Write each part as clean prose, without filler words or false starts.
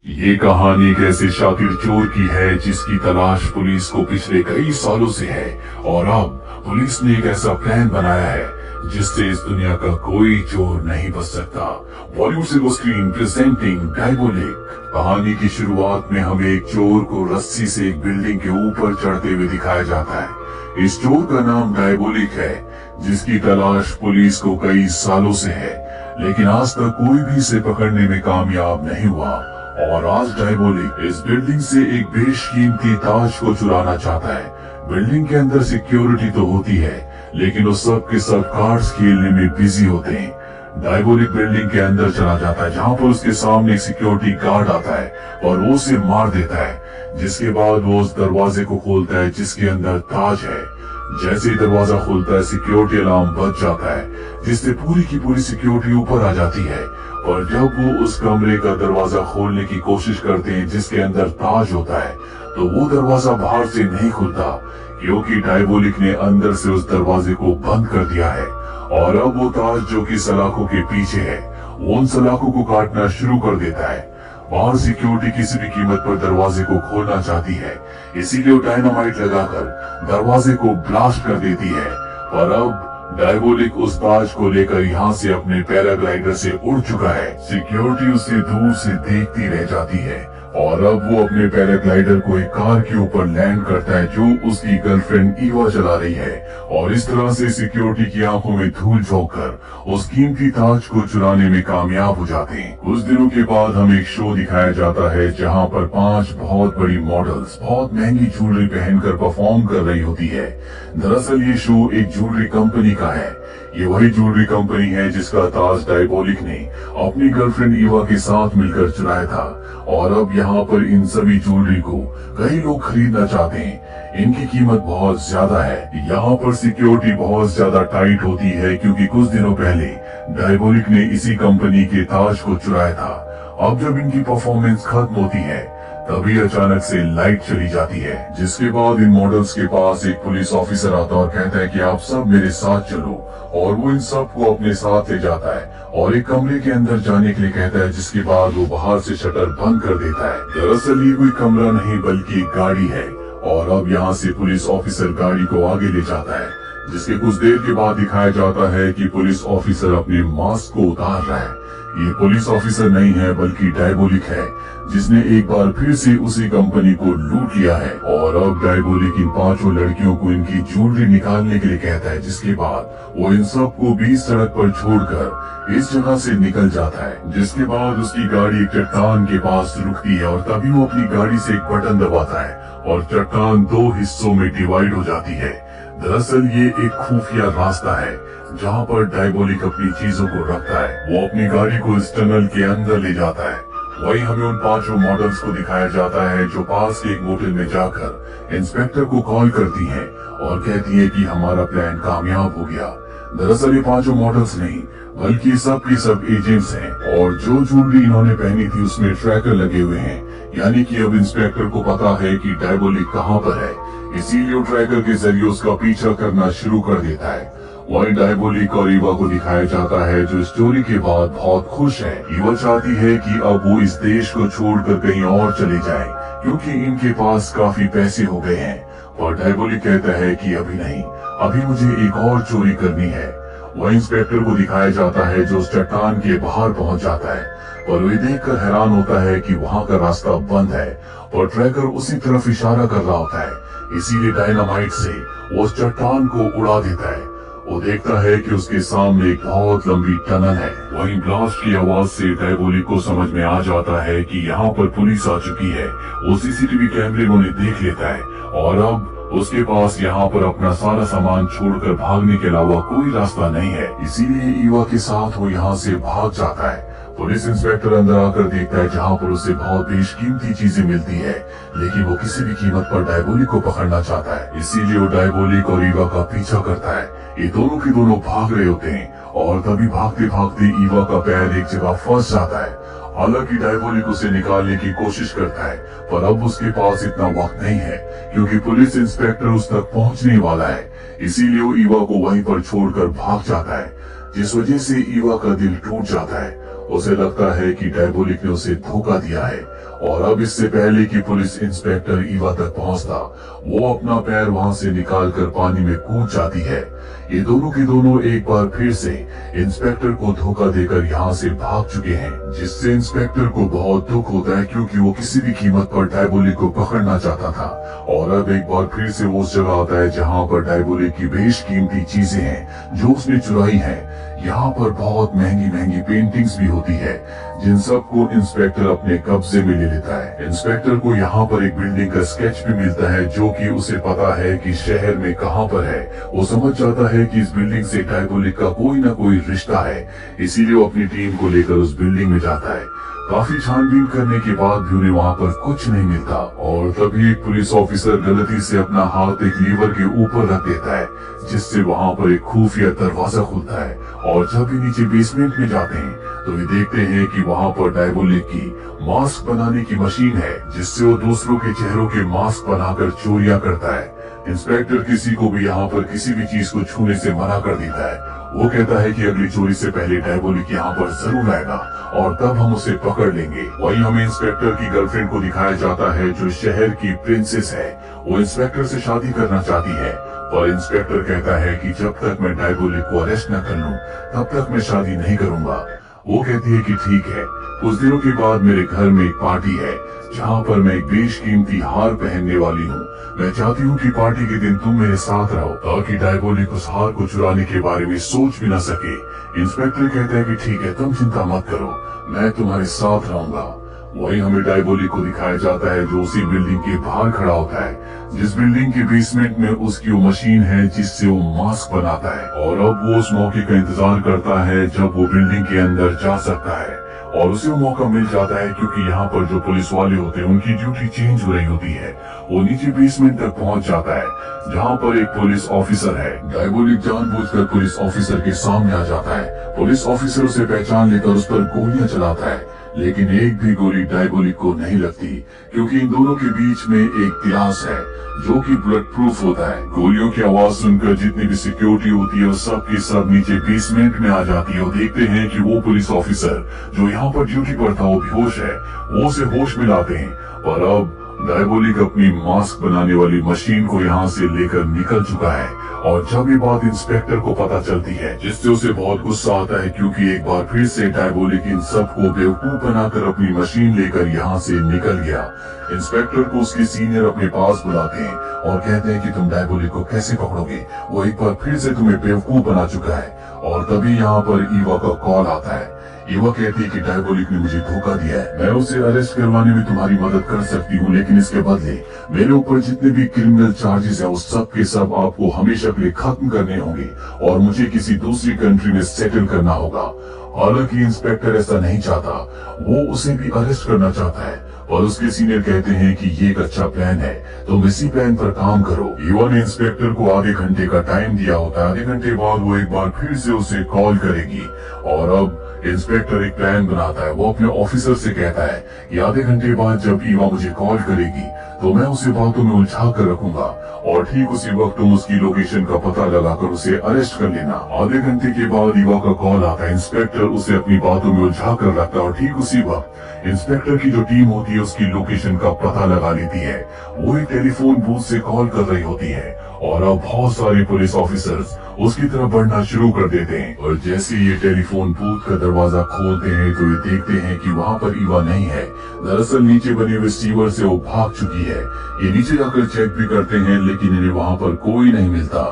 ये कहानी एक ऐसे शातिर चोर की है जिसकी तलाश पुलिस को पिछले कई सालों से है और अब पुलिस ने एक ऐसा प्लान बनाया है जिससे इस दुनिया का कोई चोर नहीं बच सकता। Bollywood silver screen presenting Diabolic. कहानी की शुरुआत में हमें एक चोर को रस्सी से एक बिल्डिंग के ऊपर चढ़ते हुए दिखाया जाता है। इस चोर का नाम डायबोलिक है जिसकी तलाश पुलिस को कई सालों से है, लेकिन आज तक कोई भी इसे पकड़ने में कामयाब नहीं हुआ। और आज डायबोलिक इस बिल्डिंग से एक बेशकीमती ताज को चुराना चाहता है। बिल्डिंग के अंदर सिक्योरिटी तो होती है, लेकिन वो सब के सब कार्ड्स खेलने में बिजी होते हैं। डायबोलिक बिल्डिंग के अंदर चला जाता है जहां पर उसके सामने एक सिक्योरिटी गार्ड आता है और वो उसे मार देता है। जिसके बाद वो उस दरवाजे को खोलता है जिसके अंदर ताज है। जैसे ही दरवाजा खुलता है सिक्योरिटी अलार्म बज जाता है जिससे पूरी की पूरी सिक्योरिटी ऊपर आ जाती है। और जब वो उस कमरे का दरवाजा खोलने की कोशिश करते हैं जिसके अंदर ताज होता है, तो वो दरवाजा बाहर से नहीं खुलता क्योंकि डायबोलिक ने अंदर से उस दरवाजे को बंद कर दिया है। और अब वो ताज जो कि सलाखों के पीछे है, वो उन सलाखों को काटना शुरू कर देता है। बाहर सिक्योरिटी किसी भी कीमत पर दरवाजे को खोलना चाहती है, इसीलिए वो डायनामाइट लगाकर दरवाजे को ब्लास्ट कर देती है। और अब डायबोलिक उस ताज को लेकर यहाँ से अपने पैराग्लाइडर से उड़ चुका है। सिक्योरिटी उसे दूर से देखती रह जाती है और अब वो अपने पैराग्लाइडर को एक कार के ऊपर लैंड करता है जो उसकी गर्लफ्रेंड ईवा चला रही है। और इस तरह से सिक्योरिटी की आंखों में धूल झोंककर उस कीमती ताज को चुराने में कामयाब हो जाते हैं। कुछ दिनों के बाद हमें एक शो दिखाया जाता है जहां पर 5 बहुत बड़ी मॉडल्स बहुत महंगी ज्वेलरी पहनकर परफॉर्म कर रही होती है। दरअसल ये शो एक ज्वेलरी कंपनी का है। ये वही ज्वेलरी कंपनी है जिसका ताज डायबोलिक ने अपनी गर्लफ्रेंड ईवा के साथ मिलकर चुराया था। और अब यहाँ पर इन सभी ज्वेलरी को कई लोग खरीदना चाहते हैं। इनकी कीमत बहुत ज्यादा है। यहाँ पर सिक्योरिटी बहुत ज्यादा टाइट होती है क्योंकि कुछ दिनों पहले डायबोलिक ने इसी कंपनी के ताज को चुराया था। अब जब इनकी परफॉर्मेंस खत्म होती है तभी अचानक से लाइट चली जाती है, जिसके बाद इन मॉडल्स के पास एक पुलिस ऑफिसर आता और कहता है कि आप सब मेरे साथ चलो। और वो इन सब को अपने साथ ले जाता है और एक कमरे के अंदर जाने के लिए कहता है, जिसके बाद वो बाहर से शटर बंद कर देता है। दरअसल ये कोई कमरा नहीं बल्कि एक गाड़ी है। और अब यहाँ से पुलिस ऑफिसर गाड़ी को आगे ले जाता है, जिसके कुछ देर के बाद दिखाया जाता है कि पुलिस ऑफिसर अपने मास्क को उतार रहा है। ये पुलिस ऑफिसर नहीं है बल्कि डायबोलिक है जिसने एक बार फिर से उसी कंपनी को लूट लिया है। और अब डायबोलिक इन 5 लड़कियों को इनकी ज्वेलरी निकालने के लिए कहता है, जिसके बाद वो इन सब को बीच सड़क पर छोड़कर इस जगह से निकल जाता है। जिसके बाद उसकी गाड़ी एक चट्टान के पास रुकती है और तभी वो अपनी गाड़ी से एक बटन दबाता है और चट्टान 2 हिस्सों में डिवाइड हो जाती है। दरअसल ये एक खुफिया रास्ता है जहाँ पर डायबोलिक अपनी चीजों को रखता है। वो अपनी गाड़ी को इस टनल के अंदर ले जाता है। वही हमें उन 5 मॉडल्स को दिखाया जाता है जो पास के एक मोटेल में जाकर इंस्पेक्टर को कॉल करती हैं और कहती है कि हमारा प्लान कामयाब हो गया। दरअसल ये 5 मॉडल्स नहीं बल्कि सब के सब एजेंट्स हैं और जो ज्वेलरी इन्होंने पहनी थी उसमें ट्रैकर लगे हुए हैं, यानी कि अब इंस्पेक्टर को पता है कि डायबोलिक कहाँ पर है, इसीलिए वो ट्रैकर के जरिए उसका पीछा करना शुरू कर देता है। वही डायबोलिक और ईवा को दिखाया जाता है जो स्टोरी के बाद बहुत खुश है। ईवा चाहती है कि अब वो इस देश को छोड़कर कहीं और चले जाएं क्योंकि इनके पास काफी पैसे हो गए हैं। और डायबोलिक कहता है कि अभी नहीं, अभी मुझे एक और चोरी करनी है। वह इंस्पेक्टर को दिखाया जाता है जो उस चट्टान के बाहर पहुंच जाता है और वे देखकर हैरान होता है कि वहां का रास्ता बंद है और ट्रैकर उसी तरफ इशारा कर रहा होता है। इसीलिए डायनामाइट से वो उस चट्टान को उड़ा देता है। वो देखता है कि उसके सामने एक बहुत लंबी टनल है। वहीं ब्लास्ट की आवाज से डायबोलिक को समझ में आ जाता है कि यहाँ पर पुलिस आ चुकी है। वो सीसीटीवी कैमरे में उन्हें देख लेता है और अब उसके पास यहाँ पर अपना सारा सामान छोड़कर भागने के अलावा कोई रास्ता नहीं है। इसीलिए ईवा के साथ वो यहाँ से भाग जाता है। पुलिस इंस्पेक्टर अंदर आकर देखता है जहाँ पर उसे बहुत बेशकीमती चीजें मिलती है, लेकिन वो किसी भी कीमत पर डायबोलिक को पकड़ना चाहता है। इसीलिए वो डायबोलिक और ईवा का पीछा करता है। ये दोनों के दोनों भाग रहे होते हैं और तभी भागते भागते ईवा का पैर एक जगह फंस जाता है। हालांकि डायबोलिक उसे निकालने की कोशिश करता है पर अब उसके पास इतना वक्त नहीं है क्योंकि पुलिस इंस्पेक्टर उस तक पहुंचने वाला है। इसीलिए वो ईवा को वहीं पर छोड़कर भाग जाता है, जिस वजह से ईवा का दिल टूट जाता है उसे लगता है कि डायबोलिक ने उसे धोखा दिया है और अब इससे पहले कि पुलिस इंस्पेक्टर ईवा तक पहुंचता, वो अपना पैर वहां से निकालकर पानी में कूद जाती है। ये दोनों के दोनों एक बार फिर से इंस्पेक्टर को धोखा देकर यहाँ से भाग चुके हैं, जिससे इंस्पेक्टर को बहुत दुख होता है क्योंकि वो किसी भी कीमत पर डायबोलिक को पकड़ना चाहता था। और अब एक बार फिर से वो उस जगह आता है जहाँ पर डायबोलिक की बेशकीमती चीजें हैं जो उसने चुराई हैं। यहाँ पर बहुत महंगी महंगी पेंटिंग्स भी होती है जिन सबको इंस्पेक्टर अपने कब्जे में ले लेता है। इंस्पेक्टर को यहाँ पर एक बिल्डिंग का स्केच भी मिलता है जो कि उसे पता है कि शहर में कहाँ पर है। वो समझ जाता है कि इस बिल्डिंग से डायबोलिक का कोई ना कोई रिश्ता है, इसीलिए वो अपनी टीम को लेकर उस बिल्डिंग में जाता है। काफी छानबीन करने के बाद भी उन्हें वहाँ पर कुछ नहीं मिलता और तभी एक पुलिस ऑफिसर गलती से अपना हाथ एक लीवर के ऊपर रख देता है, जिससे वहाँ पर एक खुफिया दरवाजा खुलता है। और जब भी नीचे बेसमेंट में जाते हैं तो वे देखते हैं कि वहाँ पर डायबोलिक की मास्क बनाने की मशीन है, जिससे वो दूसरों के चेहरों के मास्क बनाकर चोरियां करता है। इंस्पेक्टर किसी को भी यहाँ पर किसी भी चीज को छूने से मना कर देता है। वो कहता है कि अगली चोरी से पहले डायबोलिक यहाँ पर जरूर आएगा और तब हम उसे पकड़ लेंगे। वहीं हमें इंस्पेक्टर की गर्लफ्रेंड को दिखाया जाता है जो शहर की प्रिंसेस है। वो इंस्पेक्टर से शादी करना चाहती है, पर इंस्पेक्टर कहता है कि जब तक मैं डायबोलिक को अरेस्ट न कर लूं तब तक मैं शादी नहीं करूंगा। वो कहती है कि ठीक है। कुछ दिनों के बाद मेरे घर में एक पार्टी है जहाँ पर मैं एक बेशकीमती हार पहनने वाली हूँ। मैं चाहती हूँ कि पार्टी के दिन तुम मेरे साथ रहो ताकि डायबोलिक उस हार को चुराने के बारे में सोच भी न सके। इंस्पेक्टर कहता है कि ठीक है, तुम चिंता मत करो, मैं तुम्हारे साथ रहूंगा। वहीं हमें डायबोलिक को दिखाया जाता है जो उसी बिल्डिंग के बाहर खड़ा होता है, जिस बिल्डिंग के बेसमेंट में उसकी वो मशीन है जिससे वो मास्क बनाता है। और अब वो उस मौके का इंतजार करता है जब वो बिल्डिंग के अंदर जा सकता है और उसे वो मौका मिल जाता है क्योंकि यहाँ पर जो पुलिस वाले होते हैं उनकी ड्यूटी चेंज हो रही होती है। वो नीचे बेसमेंट तक पहुंच जाता है जहाँ पर एक पुलिस ऑफिसर है। डायबोलिक जानबूझकर पुलिस ऑफिसर के सामने आ जाता है। पुलिस ऑफिसर उसे पहचान लेकर उस पर गोलियां चलाता है, लेकिन एक भी गोली डायबोलिक को नहीं लगती क्योंकि इन दोनों के बीच में एक गिलास है जो कि बुलेट प्रूफ होता है। गोलियों की आवाज सुनकर जितनी भी सिक्योरिटी होती है वो सब की सब नीचे बेसमेंट में आ जाती है और देखते हैं कि वो पुलिस ऑफिसर जो यहाँ पर ड्यूटी पर था वो बेहोश है। वो उसे होश में लाते हैं, पर अब डायबोलिक अपनी मास्क बनाने वाली मशीन को यहाँ से लेकर निकल चुका है। और जब ये बात इंस्पेक्टर को पता चलती है जिससे उसे बहुत गुस्सा आता है क्योंकि एक बार फिर से डायबोलिक इन सबको बेवकूफ बनाकर अपनी मशीन लेकर यहाँ से निकल गया। इंस्पेक्टर को उसके सीनियर अपने पास बुलाते हैं और कहते हैं कि तुम डायबोलिक को कैसे पकड़ोगे, वो एक बार फिर से तुम्हें बेवकूफ बना चुका है। और तभी यहाँ पर ईवा का कॉल आता है। ईवा कहती है कि डायबोलिक ने मुझे धोखा दिया है, मैं उसे अरेस्ट करवाने में तुम्हारी मदद कर सकती हूँ, लेकिन इसके बदले मेरे ऊपर जितने भी क्रिमिनल चार्जेस हैं वो सब के सब आपको हमेशा के लिए खत्म करने होंगे और मुझे किसी दूसरी कंट्री में सेटल करना होगा। हालांकि इंस्पेक्टर ऐसा नहीं चाहता, वो उसे भी अरेस्ट करना चाहता है और उसके सीनियर कहते हैं कि ये एक अच्छा प्लान है, तुम इसी प्लान पर काम करो। ईवा ने इंस्पेक्टर को आधे घंटे का टाइम दिया होता है। आधे घंटे बाद वो एक बार फिर से उसे कॉल करेगी और अब इंस्पेक्टर एक प्लान बनाता है। वो अपने ऑफिसर से कहता है कि आधे घंटे बाद जब ईवा मुझे कॉल करेगी तो मैं उसे बातों में उलझा कर रखूंगा और ठीक उसी वक्त तुम उसकी लोकेशन का पता लगाकर उसे अरेस्ट कर लेना। आधे घंटे के बाद ईवा का कॉल आता है। इंस्पेक्टर उसे अपनी बातों में उलझा कर रखता है और ठीक उसी वक्त इंस्पेक्टर की जो टीम होती है उसकी लोकेशन का पता लगा लेती है। वो एक टेलीफोन बूथ से कॉल कर रही होती है और अब बहुत सारे पुलिस ऑफिसर्स उसकी तरफ बढ़ना शुरू कर देते हैं। और जैसे ये टेलीफोन बूथ का दरवाजा खोलते हैं तो ये देखते हैं कि वहाँ पर ईवा नहीं है। दरअसल नीचे बने हुए सीवर से वो भाग चुकी है। ये नीचे जाकर चेक भी करते हैं लेकिन इन्हें वहाँ पर कोई नहीं मिलता।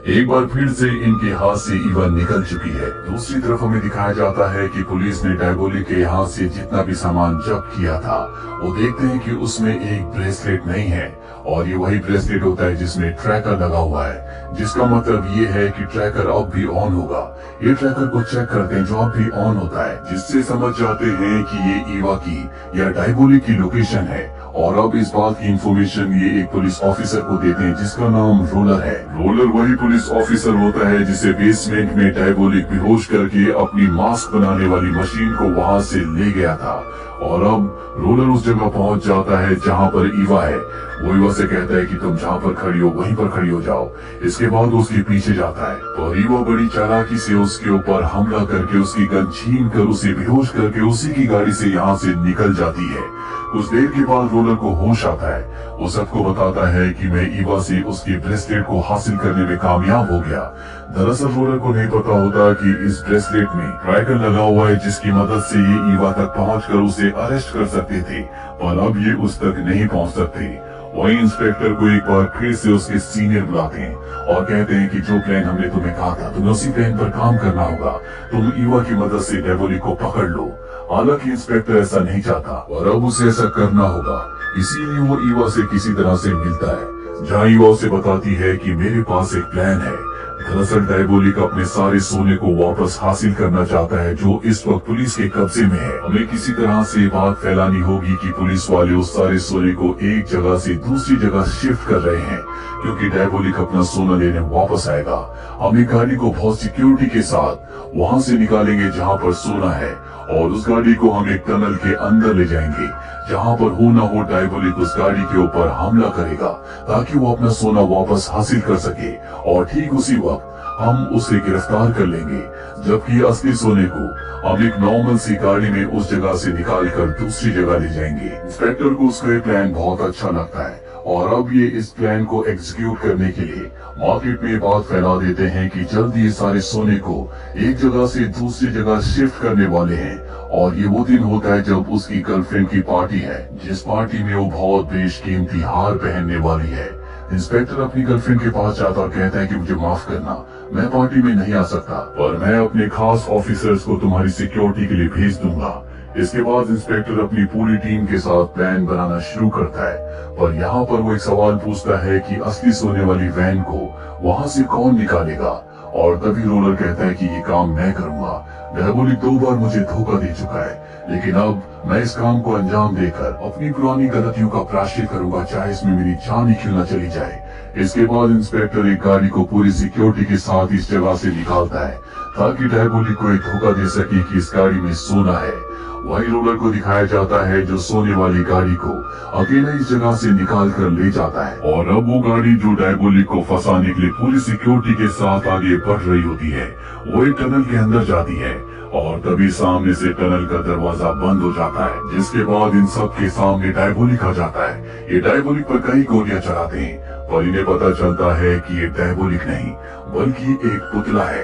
एक बार फिर से इनके हाथ से ईवा निकल चुकी है। दूसरी तरफ हमें दिखाया जाता है कि पुलिस ने डायबोलिक के यहाँ से जितना भी सामान जब्त किया था वो देखते हैं कि उसमें एक ब्रेसलेट नहीं है और ये वही ब्रेसलेट होता है जिसमें ट्रैकर लगा हुआ है, जिसका मतलब ये है कि ट्रैकर अब भी ऑन होगा। ये ट्रैकर को चेक करते हैं जो अब भी ऑन होता है, जिससे समझ जाते हैं कि ये ईवा की या डायबोलिक की लोकेशन है। और अब इस बात की इंफॉर्मेशन ये एक पुलिस ऑफिसर को देते हैं जिसका नाम रोलर है। रोलर वही पुलिस ऑफिसर होता है जिसे बेसमेंट में डायबोलिक बेहोश करके अपनी मास्क बनाने वाली मशीन को वहां से ले गया था। और अब रोलर उस जगह पहुंच जाता है जहां पर ईवा है। वो ईवा से कहता है कि तुम जहां पर खड़ी हो वहीं पर खड़ी हो जाओ। इसके बाद वो उसके पीछे जाता है और ईवा बड़ी चालाकी से उसके ऊपर हमला करके उसकी गन छीन कर उसे बेहोश करके उसी की गाड़ी से यहाँ से निकल जाती है। कुछ देर के बाद रोलर को होश आता है। वो सबको बताता है कि मैं ईवा से उसके ब्रेसलेट को हासिल करने में कामयाब हो गया। दरअसल रोलर को नहीं पता होता कि इस ब्रेसलेट में ट्रैकर लगा हुआ है जिसकी मदद से ये ईवा तक पहुंचकर उसे अरेस्ट कर सकते थे, पर अब ये उस तक नहीं पहुंच सकते। वहीं इंस्पेक्टर को एक बार फिर से उसके सीनियर बुलाते हैं और कहते हैं कि जो प्लान हमने तुम्हें कहा था तुम्हें उसी प्लान पर काम करना होगा। तुम ईवा की मदद से डेवोलिक को पकड़ लो। हालांकि इंस्पेक्टर ऐसा नहीं चाहता और अब उसे ऐसा करना होगा, इसीलिए वो ईवा से किसी तरह से मिलता है, जहाँ ईवा उसे बताती है कि मेरे पास एक प्लान है। दरअसल डेवोलिक अपने सारे सोने को वापस हासिल करना चाहता है जो इस वक्त पुलिस के कब्जे में है। हमें किसी तरह से बात फैलानी होगी कि पुलिस वाले उस सारे सोने को एक जगह से दूसरी जगह शिफ्ट कर रहे हैं, क्योंकि डेवोलिक अपना सोना लेने वापस आएगा। हम एक गाड़ी को बहुत सिक्योरिटी के साथ वहां से निकालेंगे जहां पर सोना है और उस गाड़ी को हम एक टनल के अंदर ले जाएंगे जहां पर हो ना हो डेवोलिक उस गाड़ी के ऊपर हमला करेगा ताकि वो अपना सोना वापस हासिल कर सके और ठीक उसी वक्त हम उसे गिरफ्तार कर लेंगे, जबकि असली सोने को हम एक नॉर्मल सी गाड़ी में उस जगह से निकाल कर दूसरी जगह ले जाएंगे। इंस्पेक्टर को उसका ये प्लान बहुत अच्छा लगता है और अब ये इस प्लान को एग्जीक्यूट करने के लिए मार्केट में बात फैला देते हैं कि जल्दी ये सारे सोने को एक जगह से दूसरी जगह शिफ्ट करने वाले हैं। और ये वो दिन होता है जब उसकी गर्लफ्रेंड की पार्टी है, जिस पार्टी में वो बहुत बेशकीमती हार पहनने वाली है। इंस्पेक्टर अपनी गर्लफ्रेंड के पास जाता और कहता है कि मुझे माफ करना, मैं पार्टी में नहीं आ सकता, पर मैं अपने खास ऑफिसर्स को तुम्हारी सिक्योरिटी के लिए भेज दूंगा। इसके बाद इंस्पेक्टर अपनी पूरी टीम के साथ प्लान बनाना शुरू करता है, पर यहाँ पर वो एक सवाल पूछता है कि असली सोने वाली वैन को वहाँ से कौन निकालेगा, और तभी रोलर कहता है कि ये काम मैं करूंगा। डेवोलिक 2 बार मुझे धोखा दे चुका है, लेकिन अब मैं इस काम को अंजाम देकर अपनी पुरानी गलतियों का प्रायश्चित करूंगा, चाहे इसमें मेरी जान ही क्यों न चली जाए। इसके बाद इंस्पेक्टर एक गाड़ी को पूरी सिक्योरिटी के साथ इस जगह से निकालता है ताकि डेवोलिक को एक धोखा दे सके कि इस गाड़ी में सोना है। वही रोलर को दिखाया जाता है जो सोने वाली गाड़ी को अकेले इस जगह से निकाल कर ले जाता है, और अब वो गाड़ी जो डेवोलिक को फंसाने के लिए पूरी सिक्योरिटी के साथ आगे बढ़ रही होती है, वो एक टनल के अंदर जाती है और तभी सामने से टनल का दरवाजा बंद हो जाता है, जिसके बाद इन सब के सामने डेवोलिक आ जाता है। ये डेवोलिक पर कई गोलियां चलाते हैं, पर इन्हें पता चलता है कि ये डेवोलिक नहीं बल्कि एक पुतला है,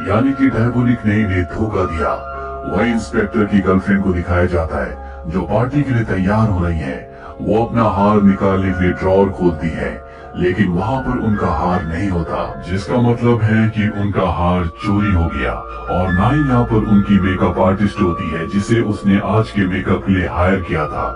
यानी कि डेवोलिक ने इन्हें धोखा दिया। वही इंस्पेक्टर की गर्लफ्रेंड को दिखाया जाता है जो पार्टी के लिए तैयार हो रही है। वो अपना हार निकालने के लिए ड्रॉर खोलती है, लेकिन वहाँ पर उनका हार नहीं होता, जिसका मतलब है कि उनका हार चोरी हो गया। और ना ही यहाँ पर उनकी मेकअप आर्टिस्ट होती है जिसे उसने आज के मेकअप के लिए हायर किया था।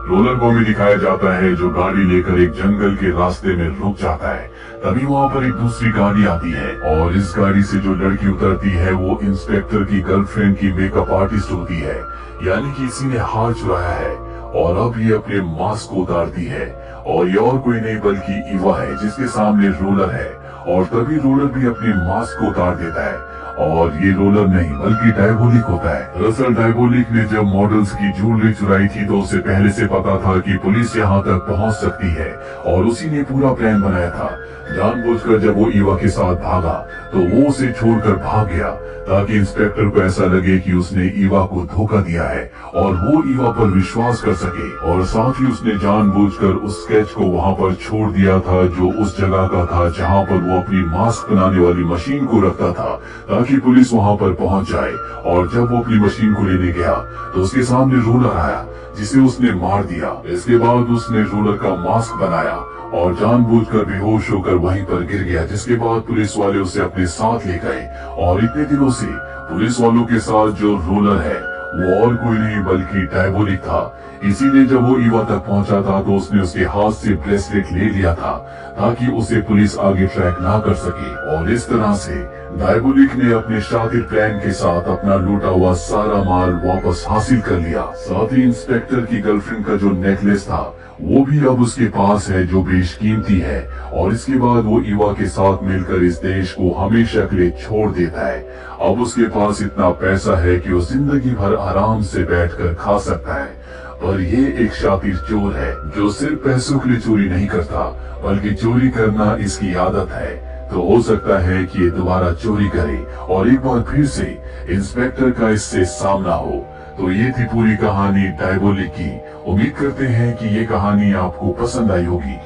रोलर को भी दिखाया जाता है जो गाड़ी लेकर एक जंगल के रास्ते में रुक जाता है। तभी वहाँ पर एक दूसरी गाड़ी आती है और इस गाड़ी से जो लड़की उतरती है वो इंस्पेक्टर की गर्लफ्रेंड की मेकअप आर्टिस्ट होती है, यानी कि इसी ने हार चुराया है। और अब ये अपने मास्क को उतारती है और ये और कोई नहीं बल्कि ईवा है जिसके सामने रोलर है, और तभी रोलर भी अपने मास्क को उतार देता है और ये रोलर नहीं बल्कि डायबोलिक होता है। दरअसल डायबोलिक ने जब मॉडल्स की ज्वेलरी चुराई थी तो उसे पहले से पता था कि पुलिस यहाँ तक पहुँच सकती है और उसी ने पूरा प्लान बनाया था। जानबूझकर जब वो ईवा के साथ भागा तो वो उसे छोड़कर भाग गया ताकि इंस्पेक्टर को ऐसा लगे कि उसने ईवा को धोखा दिया है और वो ईवा पर विश्वास कर सके। और साथ ही उसने जानबूझकर उस स्केच को वहाँ पर छोड़ दिया था जो उस जगह का था जहाँ पर वो अपनी मास्क बनाने वाली मशीन को रखता था ताकि पुलिस वहाँ पर पहुँच जाए। और जब वो अपनी मशीन को लेने गया तो उसके सामने रोलर आया जिसे उसने मार दिया। इसके बाद उसने रोलर का मास्क बनाया और जानबूझकर बेहोश होकर वहीं पर गिर गया, जिसके बाद पुलिस वाले उसे अपने साथ ले गए। और इतने दिनों से पुलिस वालों के साथ जो रोलर है वो और कोई नहीं बल्कि डायबोलिक था। इसीलिए जब वो ईवा तक पहुंचा था तो उसने उसके हाथ से ब्रेसलेट ले लिया था ताकि उसे पुलिस आगे ट्रैक ना कर सके। और इस तरह से डायबोलिक ने अपने शातिर प्लान के साथ अपना लूटा हुआ सारा माल वापस हासिल कर लिया। साथ ही इंस्पेक्टर की गर्लफ्रेंड का जो नेकलेस था वो भी अब उसके पास है जो बेशकीमती है। और इसके बाद वो ईवा के साथ मिलकर इस देश को हमेशा के लिए छोड़ देता है। अब उसके पास इतना पैसा है कि वो जिंदगी भर आराम से बैठकर खा सकता है। पर ये एक शातिर चोर है जो सिर्फ पैसों के लिए चोरी नहीं करता, बल्कि चोरी करना इसकी आदत है। तो हो सकता है कि ये दोबारा चोरी करे और एक बार फिर से इंस्पेक्टर का इससे सामना हो। तो ये थी पूरी कहानी डायबोलिक की। उम्मीद करते हैं कि ये कहानी आपको पसंद आई होगी।